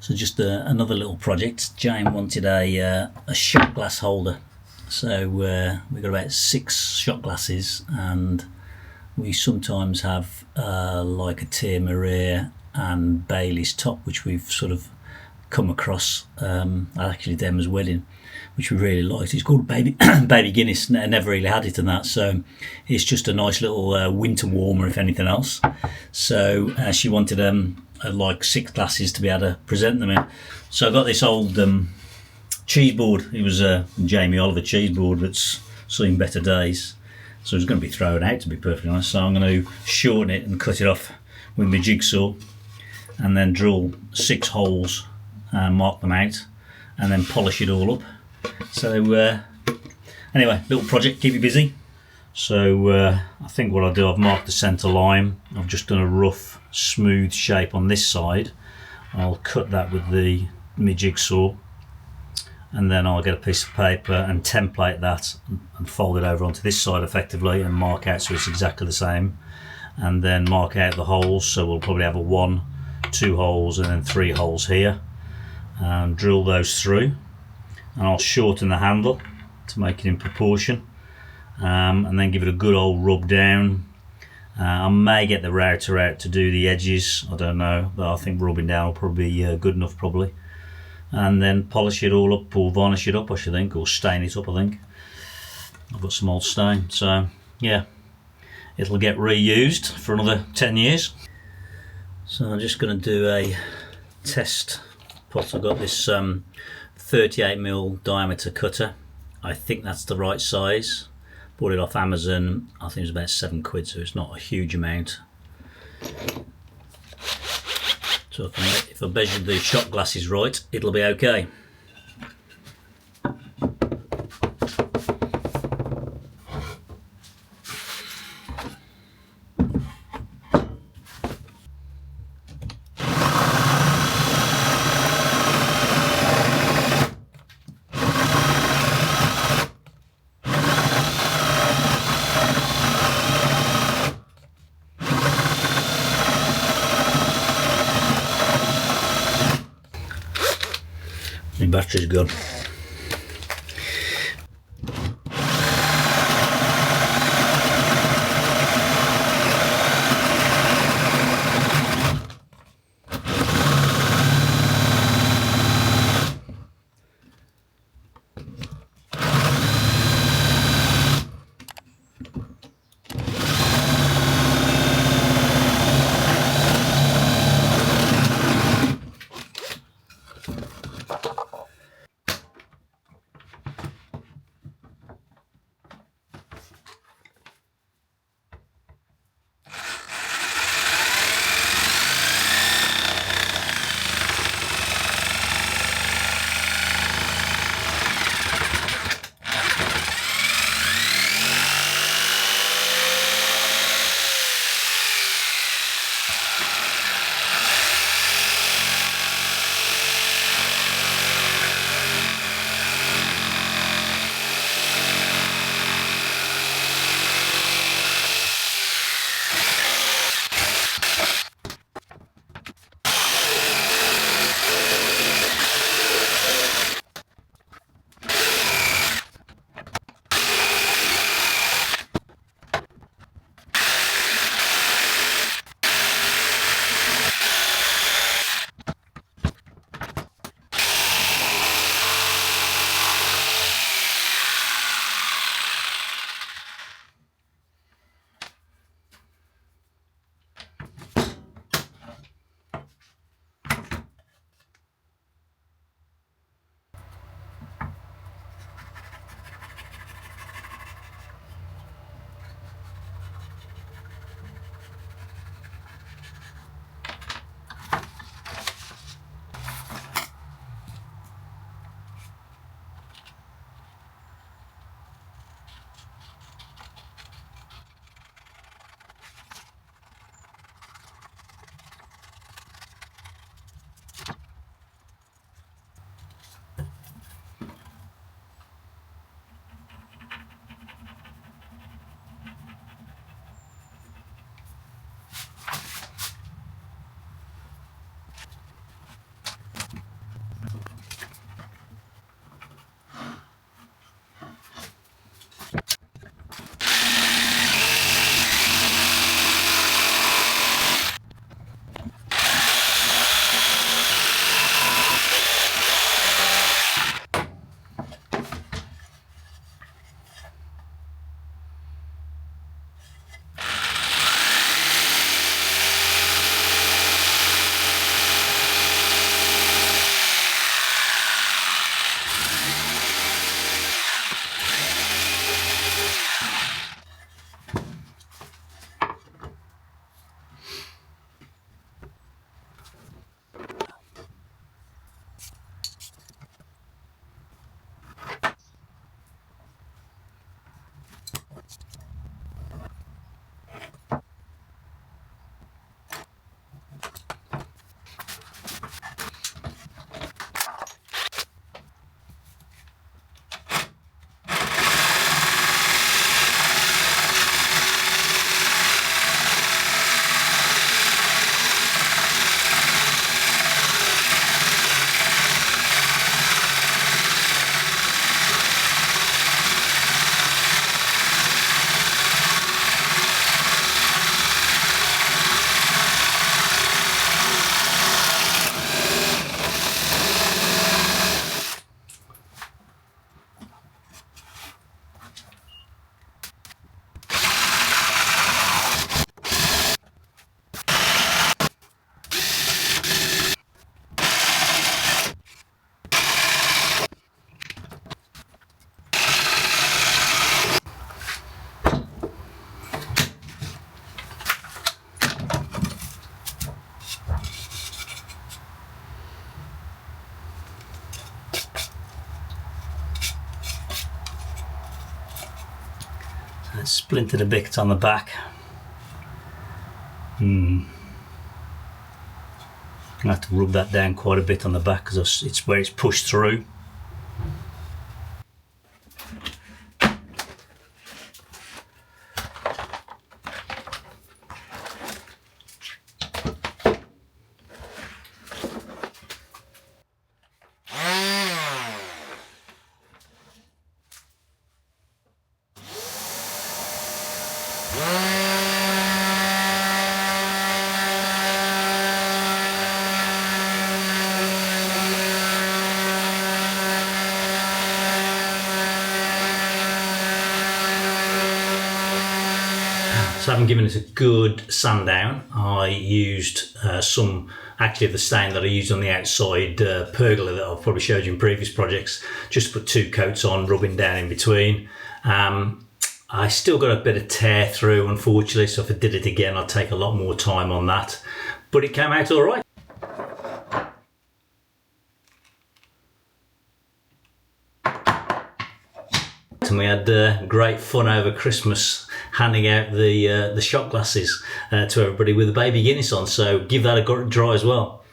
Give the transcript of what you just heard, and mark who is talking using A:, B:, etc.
A: So just another little project. Jane wanted a shot glass holder. So we've got about 6 shot glasses, and we sometimes have like a Tia Maria and Bailey's top, which we've sort of come across at actually Demma's wedding, which we really liked. It's called Baby Guinness. Never really had it and that, so it's just a nice little winter warmer if anything else. So she wanted like 6 glasses to be able to present them in. So I got this old cheese board. It was a Jamie Oliver cheese board that's seen better days, so it's going to be thrown out, to be perfectly honest. So I'm going to shorten it and cut it off with my jigsaw, and then drill 6 holes and mark them out, and then polish it all up. So anyway, little project, keep you busy. So I think what I'll do, I've marked the centre line. I've just done a rough smooth shape on this side. I'll cut that with my jigsaw, and then I'll get a piece of paper and template that and fold it over onto this side effectively, and mark out so it's exactly the same, and then mark out the holes. So we'll probably have a 1, 2 holes and then 3 holes here, and drill those through, and I'll shorten the handle to make it in proportion, and then give it a good old rub down. I may get the router out to do the edges, I don't know, but I think rubbing down will probably be good enough probably. And then polish it all up, or varnish it up I should think, or stain it up I think. I've got some old stain, so yeah, it'll get reused for another 10 years. So I'm just going to do a test pot. I've got this 38mm diameter cutter. I think that's the right size. Bought it off Amazon. I think it was about £7, so it's not a huge amount. So I think if I measured the shot glasses right, it'll be okay. My battery's gone. splintered a bit on the back. I have to rub that down quite a bit on the back because it's where it's pushed through. So having given it a good sand down, I used some, actually the stain that I used on the outside pergola that I've probably showed you in previous projects, just put 2 coats on, rubbing down in between. I still got a bit of tear through, unfortunately, so if I did it again I'd take a lot more time on that, but it came out all right. And we had great fun over Christmas handing out the shot glasses to everybody with the baby Guinness on, so give that a go try as well.